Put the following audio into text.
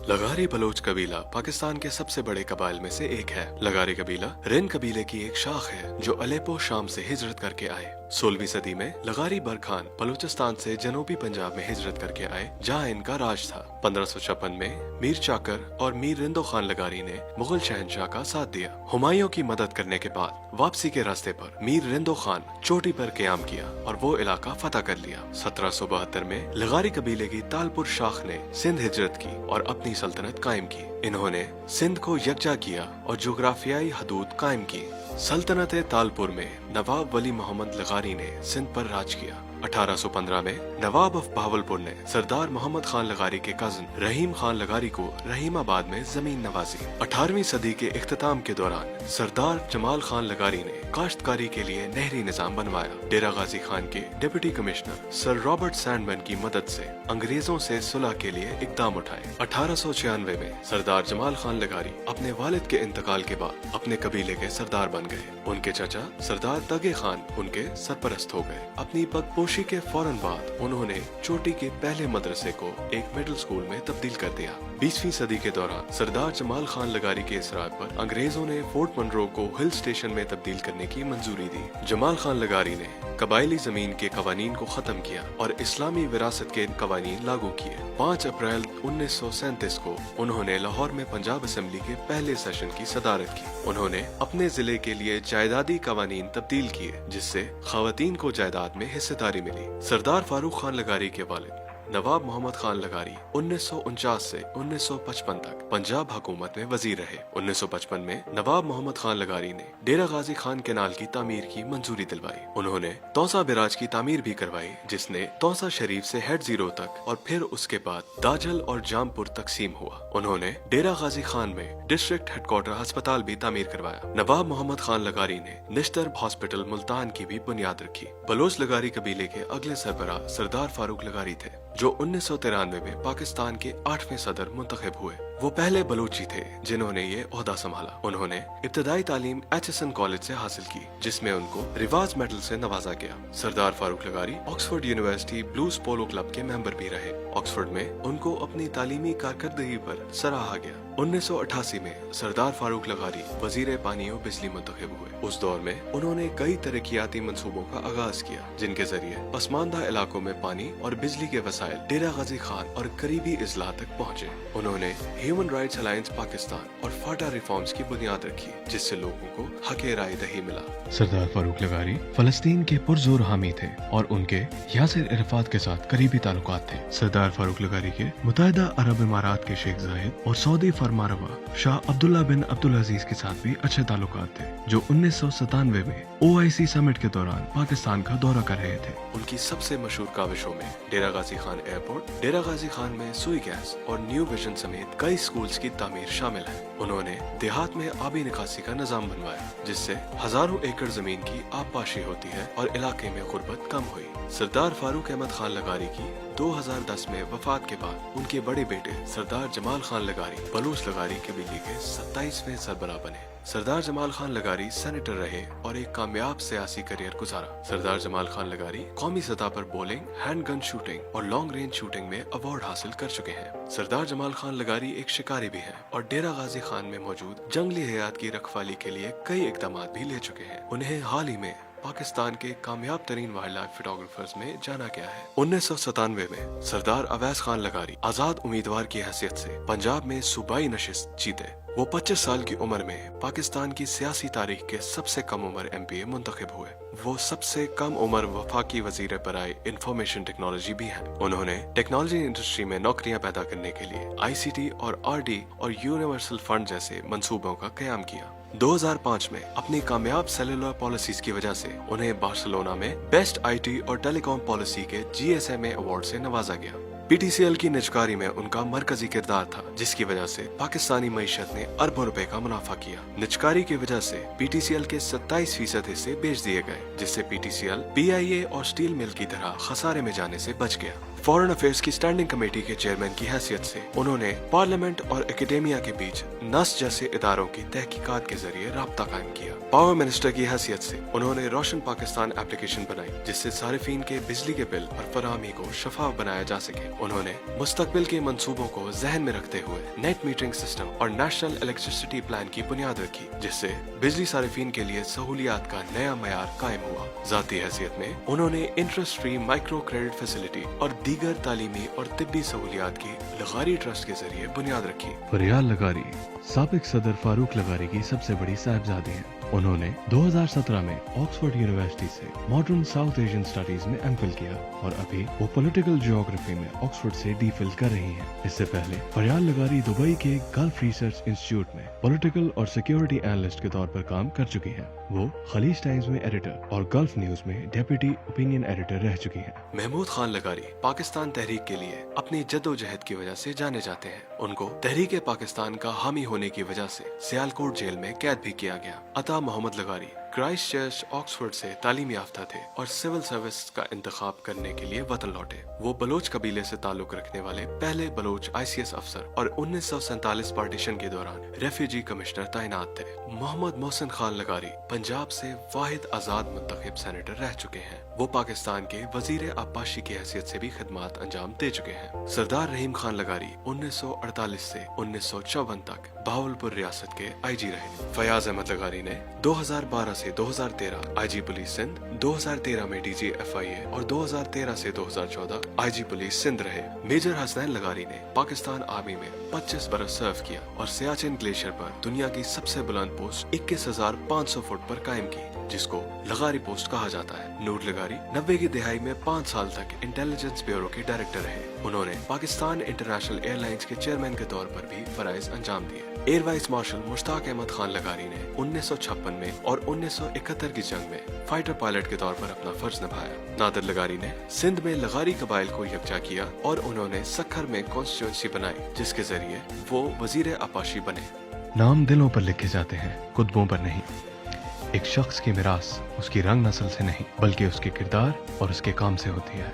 लगारी Bloch कबीला पाकिस्तान के सबसे बड़े कबाइल में से एक है। लगारी कबीला रिन कबीले की एक शाख है जो अलेपो शाम से हिजरत करके आए। 16वीं सदी में लगारी बरखान बलूचिस्तान से जनूबी पंजाब में हिजरत करके आए जहां इनका राज था। 1556 में मीर चाकर और मीर रिंदो खान लगारी ने मुगल शहनशाह का साथ दिया। हुमायूं की मदद करने के बाद वापसी के रास्ते पर मीर रिंदो खान चोटी पर क़याम किया और वो इलाका फतह कर लिया। 1772 में लगारी कबीले की तालपुर शाख ने सिंध हिजरत की और अपनी सल्तनत कायम की। इन्होंने सिंध को यकजा किया और जोग्राफियाई हदूद कायम की। सल्तनत तालपुर में नवाब वली मोहम्मद लगारी ने सिंध पर राज किया। 1815 में नवाब ऑफ बहावलपुर ने सरदार मोहम्मद खान लगारी के कजन रहीम खान लगारी को रहीमाबाद में जमीन नवाजी। 18वीं सदी के इख्तिताम के दौरान सरदार जमाल खान लगारी ने काश्तकारी के लिए नहरी निजाम बनवाया। डेरा गाजी खान के deputy commissioner sir Robert Sandman की मदद से अंग्रेजों से सुलह के लिए इकदाम उठाए। 1896 में सरदार जमाल खान लगारी अपने वालिद के इंतकाल के बाद अपने कबीले के सरदार बन गए। उनके चाचा सरदार तगे खान उनके सरपरस्त हो गए। अपनी पगपोशी के फौरन बाद उन्होंने चोटी के पहले मदरसे को एक मिडिल स्कूल में तब्दील कर दिया। 20वीं सदी के दौरान सरदार जमाल खान लगारी के इसरार पर अंग्रेजों ने फोर्ट मनरो को हिल स्टेशन में तब्दील करने की मंजूरी दी। जमाल खान लगारी ने कबायली जमीन के कवानीन को खत्म किया और इस्लामी विरासत के कवानीन लागू किए। 5 अप्रैल 1937 को उन्होंने लाहौर में पंजाब असेंबली के पहले सेशन की सदारत की। उन्होंने अपने जिले के लिए जायदादी कवानीन तब्दील किए जिससे खवातीन को जायदाद में हिस्सेदारी मिली। सरदार फारूक खान लगारी के वालिद नवाब मोहम्मद खान लगारी 1949 से 1955 तक पंजाब हुकूमत में वजीर रहे। 1955 में नवाब मोहम्मद खान लगारी ने डेरा गाजी खान कैनाल की तामीर की मंजूरी दिलवाई। उन्होंने तौसा बिराज की तामीर भी करवाई जिसने तौसा शरीफ से हेड जीरो तक और फिर उसके बाद दाजल और जामपुर तकसीम हुआ। उन्होंने डेरा गाजी खान में डिस्ट्रिक्ट हेडक्वार्टर अस्पताल भी तामीर करवाया। नवाब मोहम्मद खान लगारी ने निश्तर हॉस्पिटल मुल्तान की भी बुनियाद रखी। बलोच लगारी कबीले के अगले सरबराह सरदार फारूक लगारी थे जो 1993 में पाकिस्तान के 8वें सदर मुंतखब हुए। वो पहले बलूची थे जिन्होंने ये ओहदा संभाला। उन्होंने इब्तदाई तालीम एचएसएन कॉलेज से हासिल की जिसमें उनको रिवाज मेडल से नवाजा गया। सरदार फारूक लगारी ऑक्सफोर्ड यूनिवर्सिटी ब्लूज पोलो क्लब के मेंबर भी रहे। ऑक्सफोर्ड में उनको अपनी तालीमी कारकर्दगी पर सराहा गया। 1988 में सरदार फारूक लगारी वजीर पानी और बिजली मुंतखब हुए। उस दौर में उन्होंने कई तरक्याती मंसूबों का आगाज किया जिनके जरिए पसमानदा इलाकों में पानी और बिजली के वसाइल डेरा गाजी खान और करीबी इजला तक पहुँचे। उन्होंने ह्यूमन राइट्स अलायंस पाकिस्तान और फाटा रिफॉर्म्स की बुनियाद रखी जिससे लोगों को हक़ राय दही मिला। सरदार फारूक लगारी फलस्तीन के पुरजोर हामी थे और उनके यासिर अरफात के साथ करीबी ताल्लुकात थे। सरदार फारूक लगारी के मुत्तहिदा अरब इमारात के शेख जाहिद और सऊदी फरमारवा शाह अब्दुल्ला बिन अब्दुल अजीज के साथ भी अच्छे ताल्लुकात थे जो 1997 में OIC समिट के दौरान पाकिस्तान का दौरा कर रहे थे। उनकी सबसे मशहूर काविशों में डेरा गाजी खान एयरपोर्ट, डेरा गाजी खान में सुई गैस और न्यू विजन समेत कई स्कूल्स की तामीर शामिल है। उन्होंने देहात में आबी निकासी का निजाम बनवाया जिससे हजारों एकड़ जमीन की आबपाशी होती है और इलाके में गुर्बत कम हुई। सरदार फारूक अहमद खान लगारी की 2010 में वफात के बाद उनके बड़े बेटे सरदार जमाल खान लगारी बलूच लगारी कबीले के 27वें सरबराह बने। सरदार जमाल खान लगारी सेनेटर रहे और एक कामयाब सियासी करियर गुजारा। सरदार जमाल खान लगारी कौमी सतह पर बॉलिंग, हैंड गन शूटिंग और लॉन्ग रेंज शूटिंग में अवार्ड हासिल कर चुके हैं। सरदार जमाल खान लगारी एक शिकारी भी हैं और डेरा गाजी खान में मौजूद जंगली हयात की रखवाली के लिए कई इकदाम भी ले चुके हैं। उन्हें हाल ही में पाकिस्तान के कामयाब तरीन वाइल्ड लाइफ फोटोग्राफर्स में जाना गया है। 1997 में सरदार अवैस खान लगारी आजाद उम्मीदवार की हैसियत से पंजाब में सूबाई नशिस्त जीते। वो 25 साल की उम्र में पाकिस्तान की सियासी तारीख के सबसे कम उम्र MPA मुंतखब हुए। वो सबसे कम उम्र वफाकी वजीर बराए इंफॉर्मेशन टेक्नोलॉजी भी हैं। उन्होंने टेक्नोलॉजी इंडस्ट्री में नौकरियां पैदा करने के लिए ICT और RD और यूनिवर्सल फंड जैसे मंसूबों का कयाम किया। 2005 में अपनी कामयाब सेलुलर पॉलिसीज की वजह से उन्हें बार्सिलोना में बेस्ट IT और टेलीकॉम पॉलिसी के GSMA अवार्ड से नवाजा गया। PTCL की निजकारी में उनका मरकजी किरदार था जिसकी वजह से पाकिस्तानी मईशत ने अरबों रुपए का मुनाफा किया। निजकारी की वजह से PTCL के 27% हिस्से बेच दिए गए जिससे PTCL PIA और स्टील मिल की तरह खसारे में जाने से बच गया। फॉरेन अफेयर्स की स्टैंडिंग कमेटी के चेयरमैन की हैसियत से उन्होंने पार्लियामेंट और एकेडेमिया के बीच नस जैसे इदारों की तहकीकात के जरिए राब्ता कायम किया। पावर मिनिस्टर की हैसियत से उन्होंने रोशन पाकिस्तान एप्लीकेशन बनाई, जिससे सारिफीन के बिजली के बिल और फराहमी को शफाफ बनाया जा सके। उन्होंने मुस्तकबिल के मंसूबों को जहन में रखते हुए नेट मीटरिंग सिस्टम और नेशनल इलेक्ट्रिसिटी प्लान की बुनियाद रखी, जिससे बिजली सारिफीन के लिए सहूलियात का नया मयार कायम हुआ। जाती हैसियत में उन्होंने interest free micro credit facility और दीगर तालीमी और तिब्बी सहूलियात की लगारी ट्रस्ट के जरिए बुनियाद रखी। फरियाल लगारी साबिक सदर फारूक लगारी की सबसे बड़ी साहिबजादी हैं। उन्होंने 2017 में ऑक्सफोर्ड यूनिवर्सिटी से मॉडर्न साउथ एशियन स्टडीज में एमफिल किया और अभी वो पॉलिटिकल जियोग्राफी में ऑक्सफोर्ड से डीफिल कर रही हैं। इससे पहले फरियाल लगारी दुबई के गल्फ रिसर्च इंस्टीट्यूट में पॉलिटिकल और सिक्योरिटी एनालिस्ट के तौर पर काम कर चुकी हैं। वो खलीज टाइम्स में एडिटर और गल्फ न्यूज में डेप्यूटी ओपिनियन एडिटर रह चुकी हैं। महमूद खान लगारी पाकिस्तान तहरीक के लिए अपनी जद्दोजहद की वजह से जाने जाते हैं। उनको तहरीक पाकिस्तान का हामी होने की वजह से सियालकोट जेल में कैद भी किया गया। अता मोहम्मद लगारी क्राइस्ट चर्च ऑक्सफोर्ड से तालीम याफ्ता थे और सिविल सर्विस का इंतखाब करने के लिए वतन लौटे। वो बलोच कबीले से ताल्लुक रखने वाले पहले बलोच ICS अफसर और 1947 पार्टीशन के दौरान रेफ्यूजी कमिश्नर तैनात थे। मोहम्मद मोहसिन खान लगारी पंजाब से वाहिद आजाद मुंतखब सेनेटर रह चुके हैं। वो पाकिस्तान के वजीर आबपाशी की हैसियत से भी खिदमात अंजाम दे चुके हैं। सरदार रहीम खान लगारी 1948 से 1954 तक बहावलपुर रियासत के IG रहे। फयाज अहमद लगारी ने 2012 से 2013 IG पुलिस सिंध, 2013 में DG FIA और 2013 से 2014 IG पुलिस सिंध रहे। मेजर हसनैन लगारी ने पाकिस्तान आर्मी में 25 बरस सर्व किया और सियाचिन ग्लेशियर पर दुनिया की सबसे बुलंद पोस्ट 21,500 फुट पर कायम की, जिसको लगारी पोस्ट कहा जाता है। नूर लगारी 90 की दिहाई में 5 साल तक इंटेलिजेंस ब्यूरो के डायरेक्टर रहे। उन्होंने पाकिस्तान इंटरनेशनल एयरलाइंस के चेयरमैन के तौर पर भी फराइज अंजाम दिए। Air vice marshal Mushtaq Ahmad Khan लगारी ने 1956 में और 1971 की जंग में फाइटर पायलट के तौर पर अपना फर्ज निभाया। नादिर लगारी ने सिंध में लगारी कबाइल को यकजा किया और उन्होंने सखर में कॉन्स्टिट्यूंसी बनाई, जिसके जरिए वो वजीर आबपाशी बने। नाम दिलों पर लिखे जाते हैं, कुतुबों पर नहीं। एक शख्स की मिरास उसकी रंग नस्ल से नहीं बल्कि उसके किरदार और उसके काम से होती है।